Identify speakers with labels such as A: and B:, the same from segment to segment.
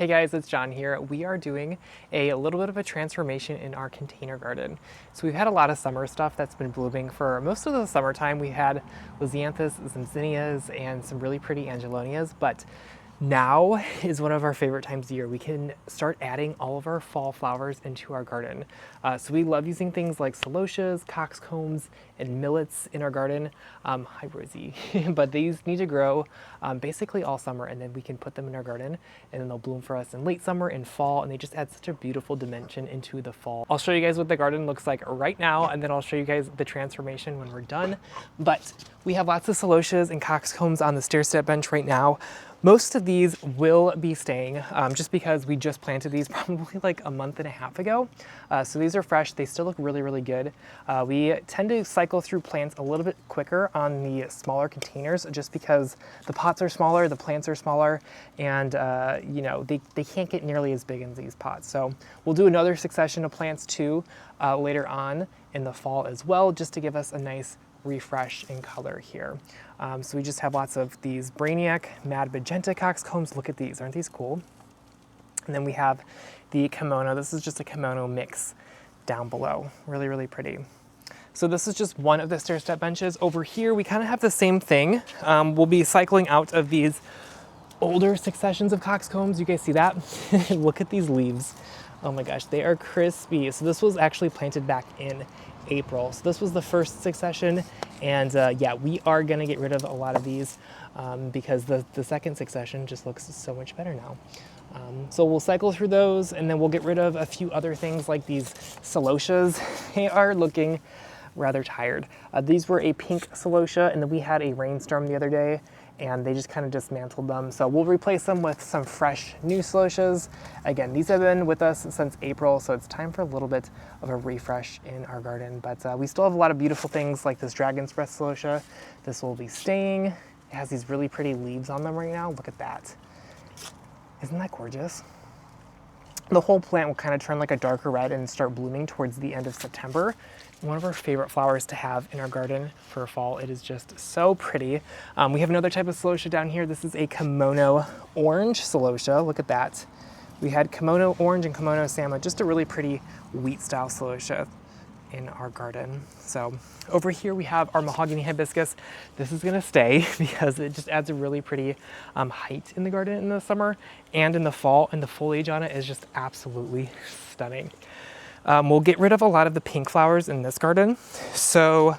A: Hey guys, it's John here. We are doing a little bit of a transformation in our container garden. So we've had a lot of summer stuff that's been blooming for most of the summertime. We had lisianthus, some zinnias, and some really pretty angelonias, but now is one of our favorite times of year. We can start adding all of our fall flowers into our garden. So we love using things like celosias, coxcombs, and millets in our garden. Hi Rosie. But these need to grow basically all summer, and then we can put them in our garden and then they'll bloom for us in late summer and fall, and they just add such a beautiful dimension into the fall. I'll show you guys what the garden looks like right now, and then I'll show you guys the transformation when we're done. But we have lots of celosias and coxcombs on the stair step bench right now. Most of these will be staying just because we just planted these probably like a month and a half ago. So these are fresh. They still look really, really good. We tend to cycle through plants a little bit quicker on the smaller containers just because the pots are smaller, the plants are smaller, and you know, they can't get nearly as big in these pots. So we'll do another succession of plants too later on in the fall as well, just to give us a nice refresh in color here. So we just have lots of these Brainiac Mad Magenta coxcombs. Look at these, aren't these cool? And then we have the kimono. This is just a kimono mix down below. Really, really pretty. So this is just one of the stair step benches. Over here, we kind of have the same thing. We'll be cycling out of these older successions of coxcombs. You guys see that? Look at these leaves. Oh my gosh, they are crispy. So this was actually planted back in April. So this was the first succession, and yeah, we are gonna get rid of a lot of these because the second succession just looks so much better now. So we'll cycle through those, and then we'll get rid of a few other things like these celosias. They are looking rather tired. These were a pink celosia, and then we had a rainstorm the other day, and they just kind of dismantled them. So we'll replace them with some fresh new celosias. Again, these have been with us since April, so it's time for a little bit of a refresh in our garden. But we still have a lot of beautiful things like this dragon's breath celosia. This will be staying. It has these really pretty leaves on them right now. Look at that. Isn't that gorgeous? The whole plant will kind of turn like a darker red and start blooming towards the end of September. One of our favorite flowers to have in our garden for fall. It is just so pretty. We have another type of celosia down here. This is a kimono orange celosia. Look at that. We had kimono orange and kimono sama, just a really pretty wheat style celosia in our garden. So over here we have our mahogany hibiscus. This is gonna stay because it just adds a really pretty height in the garden in the summer and in the fall, and the foliage on it is just absolutely stunning. We'll get rid of a lot of the pink flowers in this garden. So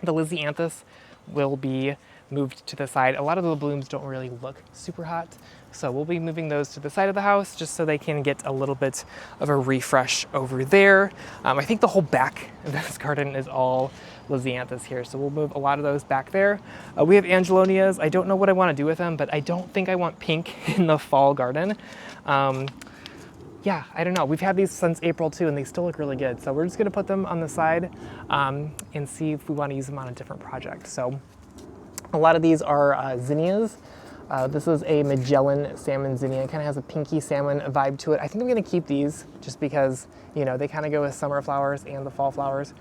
A: the lisianthus will be moved to the side. A lot of the blooms don't really look super hot, so we'll be moving those to the side of the house just so they can get a little bit of a refresh over there. I think the whole back of this garden is all lisianthus here, so we'll move a lot of those back there. We have angelonias. I don't know what I want to do with them, but I don't think I want pink in the fall garden. Yeah, I don't know. We've had these since April too, and they still look really good. So we're just gonna put them on the side and see if we want to use them on a different project. So a lot of these are zinnias. This is a Magellan salmon zinnia. It kind of has a pinky salmon vibe to it. I think I'm gonna keep these just because, you know, they kind of go with summer flowers and the fall flowers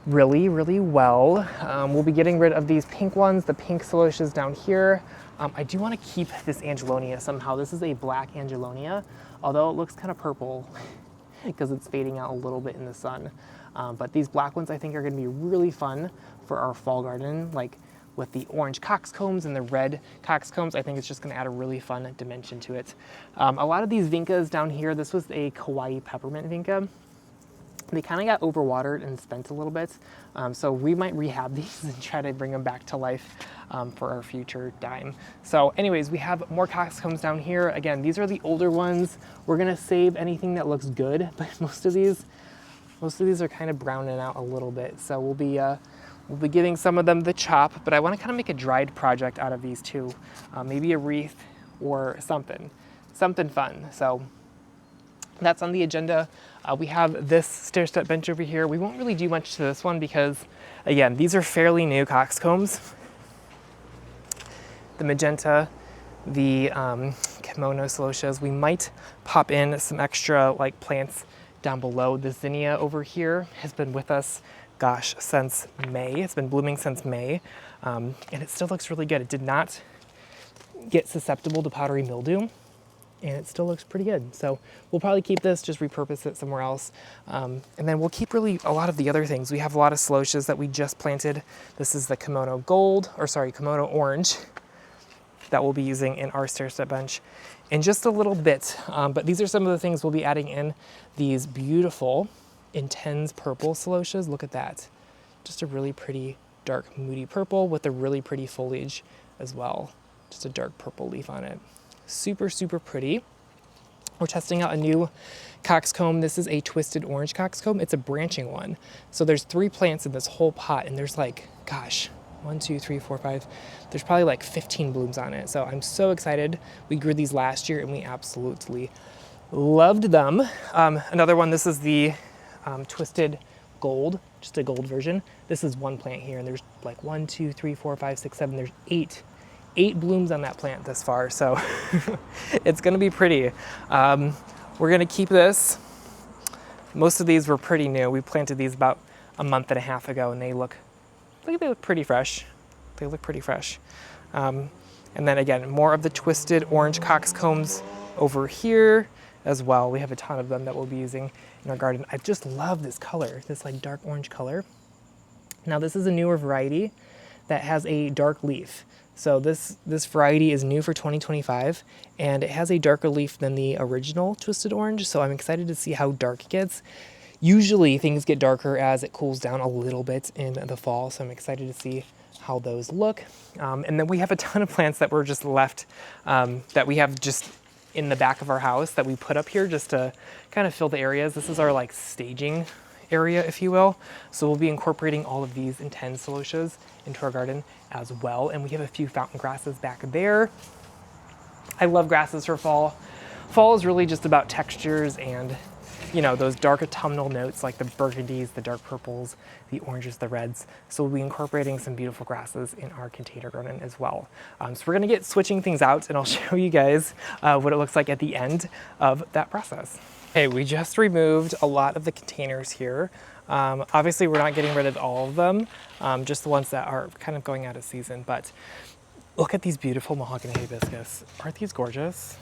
A: really, really well. We'll be getting rid of these pink ones, the pink celosias down here. I do want to keep this angelonia somehow. This is a black angelonia, although it looks kind of purple because it's fading out a little bit in the sun. But these black ones I think are going to be really fun for our fall garden, like with the orange coxcombs and the red coxcombs. I think it's just going to add a really fun dimension to it. A lot of these vincas down here, this was a Kauai peppermint vinca. They kind of got overwatered and spent a little bit, so we might rehab these and try to bring them back to life for our future dime. So anyways, we have more coxcombs down here. Again, these are the older ones. We're gonna save anything that looks good, but most of these are kind of browning out a little bit. So we'll be giving some of them the chop, but I want to kind of make a dried project out of these too. Maybe a wreath or something fun. So that's on the agenda. We have this stair step bench over here. We won't really do much to this one because, again, these are fairly new coxcombs. The magenta, the kimono celosias. We might pop in some extra like plants down below. The zinnia over here has been with us, gosh, since May. It's been blooming since May, and it still looks really good. It did not get susceptible to powdery mildew. and it still looks pretty good. So we'll probably keep this, just repurpose it somewhere else. And then we'll keep really a lot of the other things. We have a lot of celosias that we just planted. This is the kimono kimono orange that we'll be using in our stair-step bench in just a little bit. But these are some of the things we'll be adding in. These beautiful intense purple celosias. Look at that. Just a really pretty dark moody purple with a really pretty foliage as well. Just a dark purple leaf on it. Super, super pretty. We're testing out a new coxcomb. This is a twisted orange coxcomb. It's a branching one. So there's 3 plants in this whole pot, and there's like, gosh, 1, 2, 3, 4, 5. There's probably like 15 blooms on it. So I'm so excited. We grew these last year and we absolutely loved them. Another one, this is the twisted gold, just a gold version. This is one plant here, and there's like 1, 2, 3, 4, 5, 6, 7. There's 8 blooms on that plant this far. So it's gonna be pretty. We're gonna keep this. Most of these were pretty new. We planted these about a month and a half ago, and they look pretty fresh. They look pretty fresh. And then again, more of the twisted orange coxcombs over here as well. We have a ton of them that we'll be using in our garden. I just love this color, this like dark orange color. Now this is a newer variety that has a dark leaf. So this variety is new for 2025, and it has a darker leaf than the original twisted orange. So I'm excited to see how dark it gets. Usually things get darker as it cools down a little bit in the fall, so I'm excited to see how those look. And then we have a ton of plants that were just left, that we have just in the back of our house that we put up here just to kind of fill the areas. This is our like staging area, if you will. So we'll be incorporating all of these intense celosias into our garden as well. And we have a few fountain grasses back there. I love grasses for fall. Fall is really just about textures and, you know, those dark autumnal notes like the burgundies, the dark purples, the oranges, the reds. So we'll be incorporating some beautiful grasses in our container garden as well. So we're gonna get switching things out, and I'll show you guys what it looks like at the end of that process. Okay, we just removed a lot of the containers here. Obviously we're not getting rid of all of them, just the ones that are kind of going out of season, but look at these beautiful mahogany hibiscus. Aren't these gorgeous?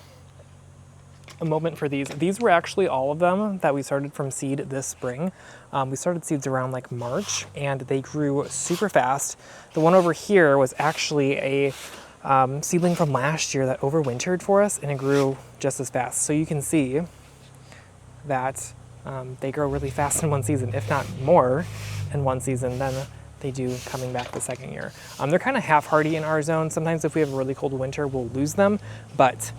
A: A moment for these. These were actually all of them that we started from seed this spring. We started seeds around like March, and they grew super fast. The one over here was actually a seedling from last year that overwintered for us, and it grew just as fast. So you can see that they grow really fast in one season, if not more in one season than they do coming back the second year. They're kind of half hardy in our zone. Sometimes if we have a really cold winter, we'll lose them, but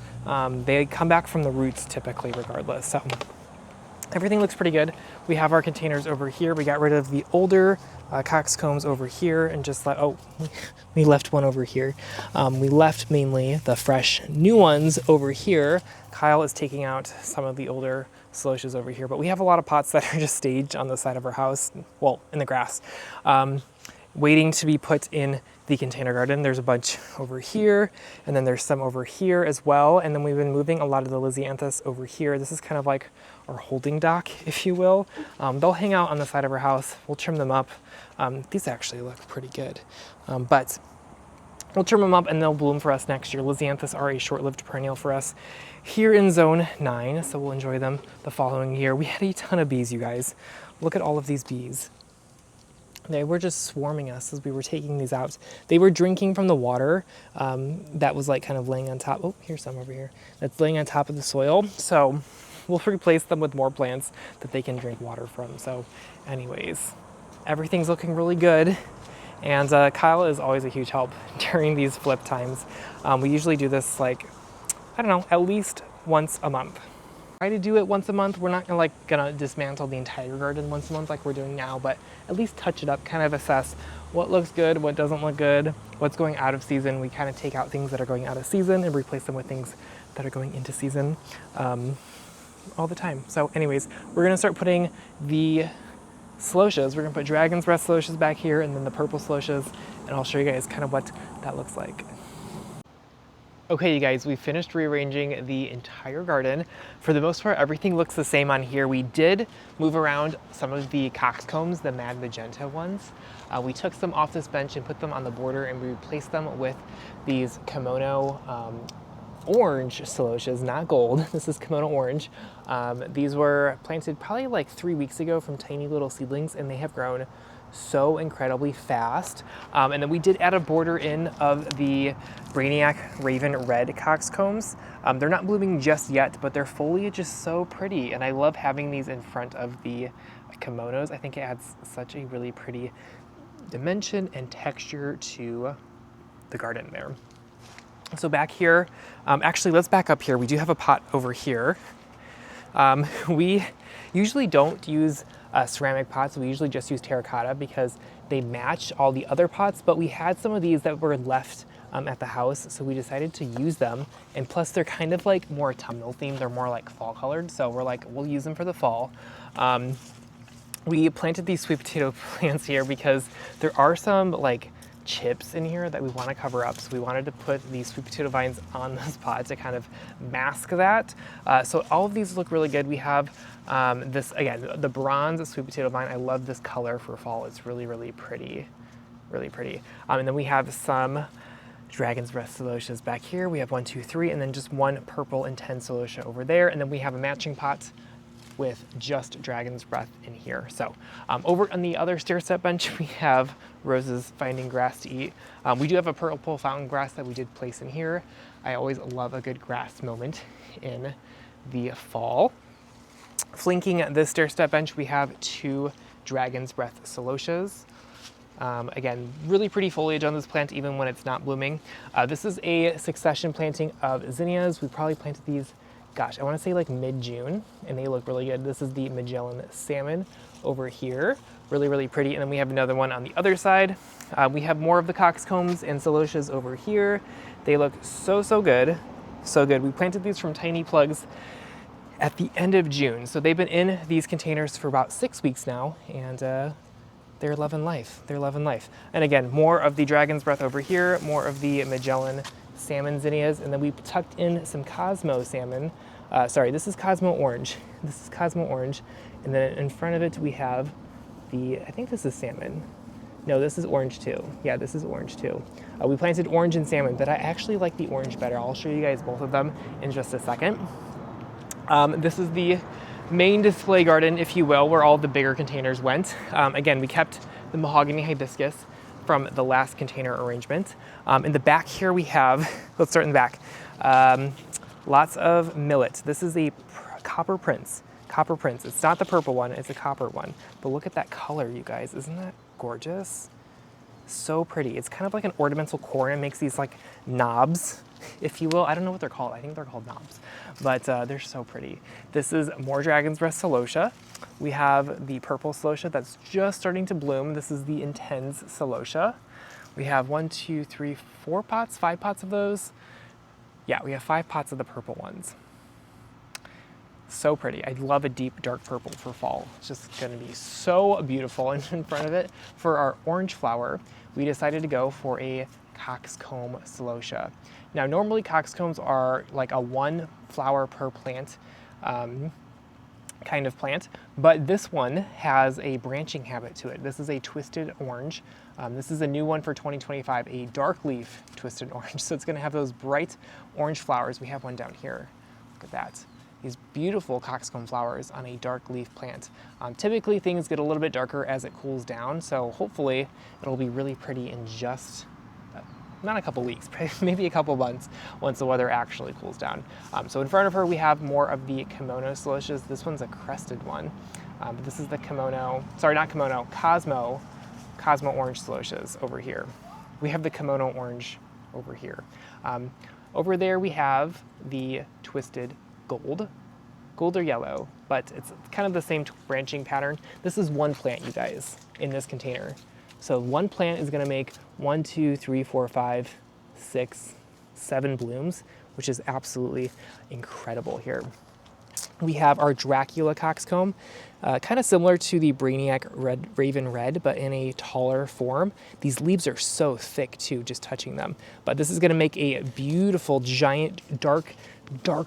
A: they come back from the roots typically regardless. So everything looks pretty good. We have our containers over here. We got rid of the older coxcombs over here and just let, we left one over here. We left mainly the fresh new ones over here. Kyle is taking out some of the older celosias over here, but we have a lot of pots that are just staged on the side of our house, well, in the grass, waiting to be put in the container garden. There's a bunch over here, and then there's some over here as well. And then we've been moving a lot of the lisianthus over here. This is kind of like our holding dock, if you will. They'll hang out on the side of our house. We'll trim them up. These actually look pretty good, but we'll trim them up and they'll bloom for us next year. Lisianthus are a short-lived perennial for us here in zone 9, so we'll enjoy them the following year. We had a ton of bees, you guys. Look at all of these bees. They were just swarming us as we were taking these out. They were drinking from the water that was like kind of laying on top. Oh, here's some over here. That's laying on top of the soil. So we'll replace them with more plants that they can drink water from. So anyways, everything's looking really good. And Kyle is always a huge help during these flip times. We usually do this like, I don't know, at least once a month. Try to do it once a month. We're not gonna dismantle the entire garden once a month like we're doing now, but at least touch it up, kind of assess what looks good, what doesn't look good, what's going out of season. We kind of take out things that are going out of season and replace them with things that are going into season all the time. So anyways, we're gonna start putting the celosias. We're gonna put dragon's breath celosias back here and then the purple celosias, and I'll show you guys kind of what that looks like. Okay, you guys, we finished rearranging the entire garden. For the most part, everything looks the same on here. We did move around some of the coxcombs, the mad magenta ones. We took some off this bench and put them on the border, and we replaced them with these kimono orange celosias, not gold. This is kimono orange. These were planted probably like 3 weeks ago from tiny little seedlings, and they have grown so incredibly fast. And then we did add a border in of the Brainiac Raven Red coxcombs. They're not blooming just yet, but their foliage is so pretty, and I love having these in front of the kimonos. I think it adds such a really pretty dimension and texture to the garden there. So back here, actually let's back up here. We do have a pot over here. We usually don't use ceramic pots. We usually just use terracotta because they match all the other pots, but we had some of these that were left at the house, so we decided to use them. And plus they're kind of like more autumnal themed. They're more like fall colored, so we're like, we'll use them for the fall. We planted these sweet potato plants here because there are some like chips in here that we want to cover up. So we wanted to put these sweet potato vines on this pot to kind of mask that. So all of these look really good. We have this, again, the bronze sweet potato vine. I love this color for fall. It's really, really pretty, really pretty. And then we have some dragon's breath celosias back here. We have 1, 2, 3, and then just one purple intense celosia over there. And then we have a matching pot with just dragon's breath in here. So over on the other stair step bench, we have Rose's finding grass to eat. We do have a purple fountain grass that we did place in here. I always love a good grass moment in the fall. Flanking this stair step bench, we have 2 dragon's breath celosias. Again, really pretty foliage on this plant even when it's not blooming. This is a succession planting of zinnias. We probably planted these, gosh, I want to say like mid-June, and they look really good. This is the Magellan salmon over here. Really, really pretty. And then we have another one on the other side. We have more of the coxcombs and celosias over here. They look so, so good. So good. We planted these from tiny plugs at the end of June. So they've been in these containers for about 6 weeks now, and they're loving life. They're loving life. And again, more of the dragon's breath over here, more of the Magellan salmon zinnias, and then we tucked in some Cosmo salmon. Sorry, this is Cosmo orange. This is Cosmo orange. And then in front of it, we have the, I think this is salmon. No, this is orange too. Yeah, this is orange too. We planted orange and salmon, but I actually like the orange better. I'll show you guys both of them in just a second. This is the main display garden, if you will, where all the bigger containers went. Again, we kept the mahogany hibiscus from the last container arrangement. In the back here we have, let's start in the back, lots of millet. This is a copper prince. Copper prince. It's not the purple one, it's a copper one. But look at that color, you guys. Isn't that gorgeous? So pretty. It's kind of like an ornamental corn. It makes these like knobs, if you will. I don't know what they're called. I think they're called knobs, but they're so pretty. This is more dragon's breath celosia. We have the purple celosia that's just starting to bloom. This is the intense celosia. We have 1, 2, 3, 4 pots, 5 pots of those. Yeah, we have 5 pots of the purple ones. So pretty. I love a deep dark purple for fall. It's just gonna be so beautiful. And in front of it, for our orange flower, we decided to go for a coxcomb celosia. Now, normally coxcombs are like a 1 flower per plant kind of plant, but this one has a branching habit to it. This is a twisted orange. This is a new one for 2025, a dark leaf twisted orange. So it's gonna have those bright orange flowers. We have one down here. Look at that. These beautiful coxcomb flowers on a dark leaf plant. Typically things get a little bit darker as it cools down, so hopefully it'll be really pretty in just, not a couple weeks, maybe a couple months once the weather actually cools down. So in front of her we have more of the kimono celosias. This one's a crested one. This is the kimono, sorry, not kimono, Cosmo orange celosias over here. We have the kimono orange over here. Over there we have the twisted gold or yellow, but it's kind of the same branching pattern. This is 1 plant, you guys, in this container. So 1 plant is gonna make 1, 2, 3, 4, 5, 6, 7 blooms, which is absolutely incredible here. We have our Dracula coxcomb, kind of similar to the Brainiac Raven Red, but in a taller form. These leaves are so thick too, just touching them. But this is gonna make a beautiful, giant, dark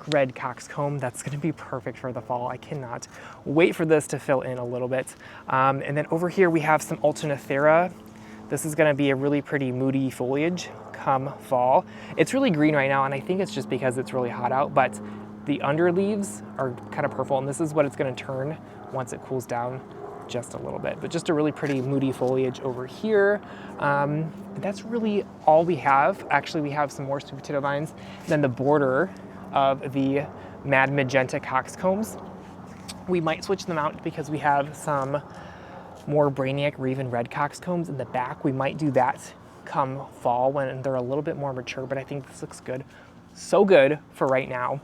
A: red coxcomb that's gonna be perfect for the fall. I cannot wait for this to fill in a little bit. And then over here we have some Alternifera This is gonna be a really pretty moody foliage come fall. It's really green right now, and I think it's just because it's really hot out, but the under leaves are kind of purple, and this is what it's gonna turn once it cools down just a little bit. But just a really pretty moody foliage over here. That's really all we have. Actually, we have some more sweet potato vines. Then the border of the Mad Magenta coxcombs. We might switch them out because we have some more Brainiac Raven Red coxcombs in the back. We might do that come fall when they're a little bit more mature, but I think this looks good. So good for right now.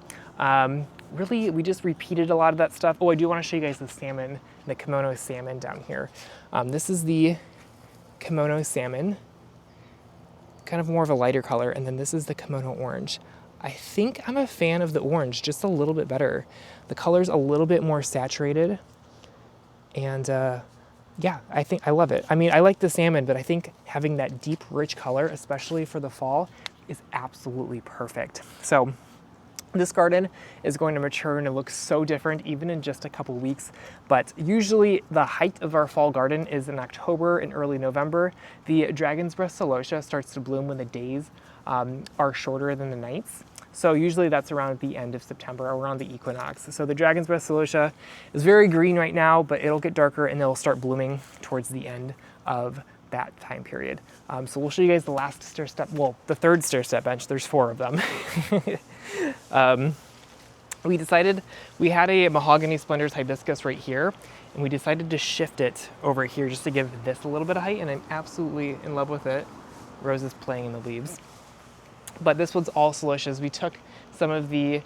A: Really, we just repeated a lot of that stuff. Oh, I do want to show you guys the salmon, the kimono salmon down here. This is the kimono salmon, kind of more of a lighter color, and then this is the kimono orange. I think I'm a fan of the orange, just a little bit better. The color's a little bit more saturated, and yeah, I think I love it. I mean, I like the salmon, but I think having that deep, rich color, especially for the fall, is absolutely perfect. So this garden is going to mature and it looks so different even in just a couple weeks. But usually the height of our fall garden is in October and early November. The dragon's breath celosia starts to bloom when the days are shorter than the nights. So usually that's around the end of September, around the equinox. So the dragon's breath celosia is very green right now, but it'll get darker and it'll start blooming towards the end of that time period. So we'll show you guys the last stair step, well, the third stair step bench. There's 4 of them. We decided we had a mahogany splendors hibiscus right here, and we decided to shift it over here just to give this a little bit of height, and I'm absolutely in love with it. Rose is playing in the leaves. But this one's all celosias. We took some of the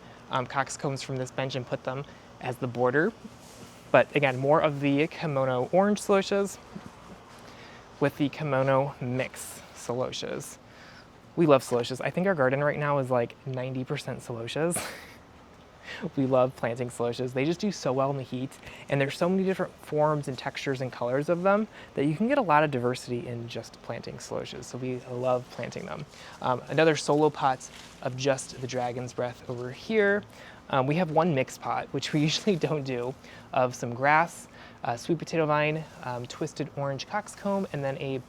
A: coxcombs from this bench and put them as the border. But again, more of the kimono orange celosias with the kimono mix celosias. We love celosias. I think our garden right now is like 90% celosias. We love planting celosias. They just do so well in the heat, and there's so many different forms and textures and colors of them that you can get a lot of diversity in just planting celosias. So we love planting them. Another solo pot of just the dragon's breath over here. We have one mixed pot, which we usually don't do, of some grass, sweet potato vine, twisted orange coxcomb, and then a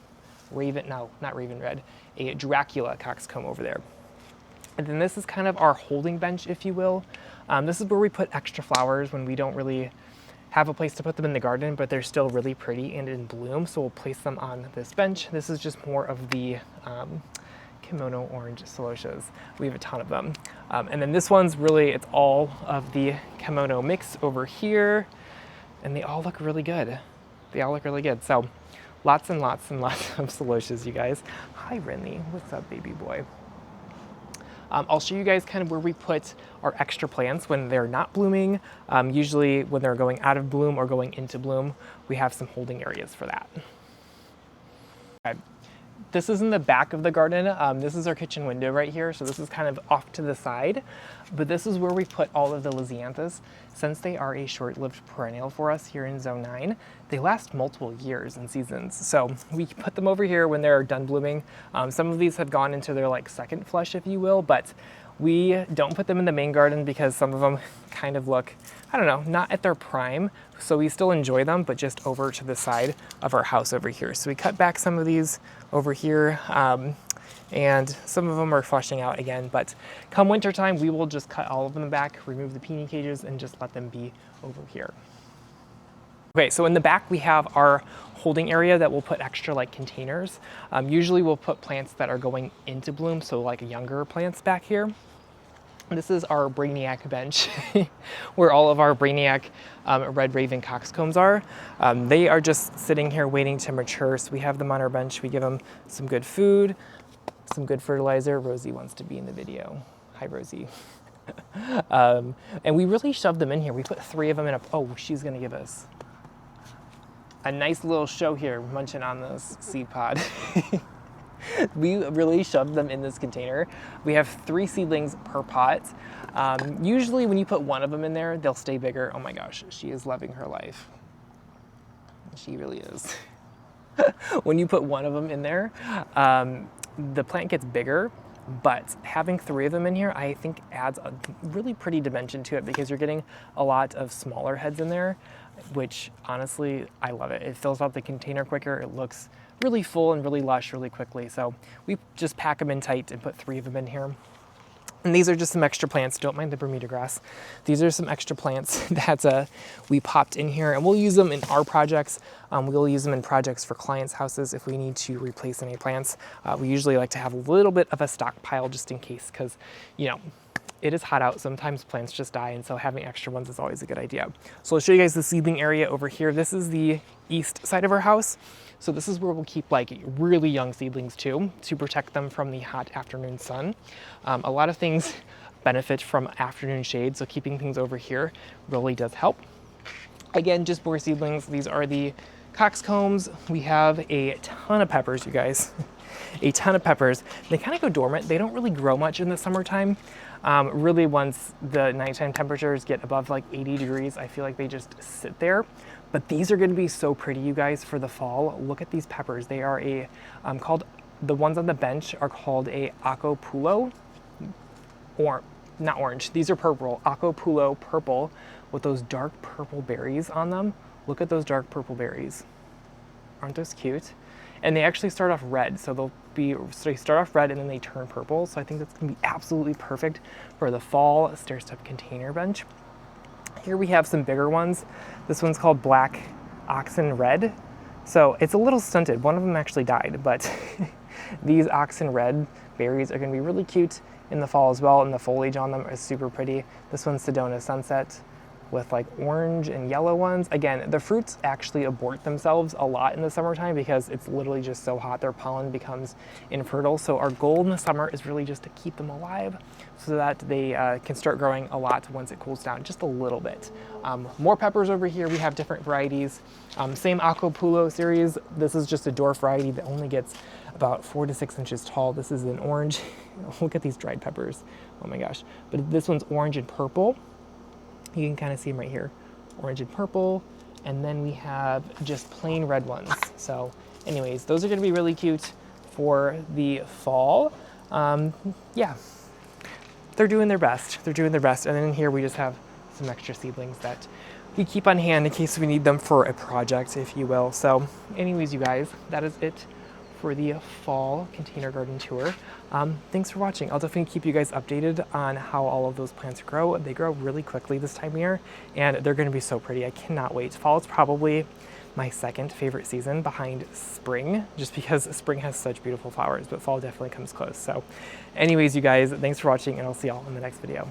A: raven, no, not raven red, a Dracula coxcomb over there. And then this is kind of our holding bench, if you will. This is where we put extra flowers when we don't really have a place to put them in the garden, but they're still really pretty and in bloom, so we'll place them on this bench. This is just more of the kimono orange celosias. We have a ton of them. And then this one's really, it's all of the kimono mix over here, and they all look really good. They all look really good. So lots and lots and lots of celosias, you guys. Hi, Renly. What's up, baby boy? I'll show you guys kind of where we put our extra plants when they're not blooming. Usually when they're going out of bloom or going into bloom, we have some holding areas for that. Okay. This is in the back of the garden. This is our kitchen window right here. So this is kind of off to the side, but this is where we put all of the lisianthus. Since they are a short-lived perennial for us here in Zone 9, they last multiple years and seasons. So we put them over here when they're done blooming. Some of these have gone into their like second flush, if you will, but we don't put them in the main garden because some of them kind of look, I don't know, not at their prime. So we still enjoy them, but just over to the side of our house over here. So we cut back some of these over here, and some of them are flushing out again, but come wintertime, we will just cut all of them back, remove the peony cages, and just let them be over here. Okay, so in the back we have our holding area that we'll put extra like containers. Usually we'll put plants that are going into bloom, so like younger plants back here. This is our Brainiac bench where all of our Brainiac red raven coxcombs are. They are just sitting here waiting to mature, so we have them on our bench. We give them some good food, some good fertilizer. Rosie wants to be in the video. Hi, Rosie. And we really shoved them in here. We put 3 of them in a, oh, she's gonna give us a nice little show here, munching on this seed pod. We really shoved them in this container. We have 3 seedlings per pot. Usually when you put 1 of them in there, they'll stay bigger. Oh my gosh, she is loving her life. She really is. When you put 1 of them in there, the plant gets bigger, but having 3 of them in here, I think adds a really pretty dimension to it because you're getting a lot of smaller heads in there, which honestly, I love it. It fills out the container quicker. It looks really full and really lush really quickly. So we just pack them in tight and put 3 of them in here. And these are just some extra plants. Don't mind the Bermuda grass. These are some extra plants that we popped in here, and we'll use them in our projects. We'll use them in projects for clients' houses if we need to replace any plants. We usually like to have a little bit of a stockpile just in case, because, you know, it is hot out. Sometimes plants just die, and so having extra ones is always a good idea. So I'll show you guys the seedling area over here. This is the east side of our house. So this is where we'll keep like really young seedlings too, to protect them from the hot afternoon sun. A lot of things benefit from afternoon shade, so keeping things over here really does help. Again, just more seedlings. These are the coxcombs. We have a ton of peppers, you guys. A ton of peppers. They kind of go dormant. They don't really grow much in the summertime. Really, once the nighttime temperatures get above like 80 degrees, I feel like they just sit there. But these are going to be so pretty, you guys, for the fall. Look at these peppers. They are the ones on the bench are called a acapulco, or not orange. These are purple, acapulco purple, with those dark purple berries on them. Look at those dark purple berries. Aren't those cute? And they actually start off red, so they start off red and then they turn purple. So I think that's gonna be absolutely perfect for the fall stair-step container bench. Here we have some bigger ones. This one's called Black Oxen Red. So it's a little stunted. One of them actually died, but these Oxen Red berries are gonna be really cute in the fall as well, and the foliage on them is super pretty. This one's Sedona Sunset with like orange and yellow ones. Again, the fruits actually abort themselves a lot in the summertime because it's literally just so hot, their pollen becomes infertile. So our goal in the summer is really just to keep them alive so that they can start growing a lot once it cools down just a little bit. More peppers over here. We have different varieties. Same acapulco series. This is just a dwarf variety that only gets about 4 to 6 inches tall. This is an orange. Look at these dried peppers. Oh my gosh. But this one's orange and purple. You can kind of see them right here, orange and purple. And then we have just plain red ones. So anyways, those are gonna be really cute for the fall. Yeah, they're doing their best. They're doing their best. And then in here we just have some extra seedlings that we keep on hand in case we need them for a project, if you will. So anyways, you guys, that is it for the fall container garden tour. Thanks for watching. I'll definitely keep you guys updated on how all of those plants grow. They grow really quickly this time of year, and they're gonna be so pretty. I cannot wait. Fall is probably my second favorite season behind spring, just because spring has such beautiful flowers, but fall definitely comes close. So anyways, you guys, thanks for watching, and I'll see y'all in the next video.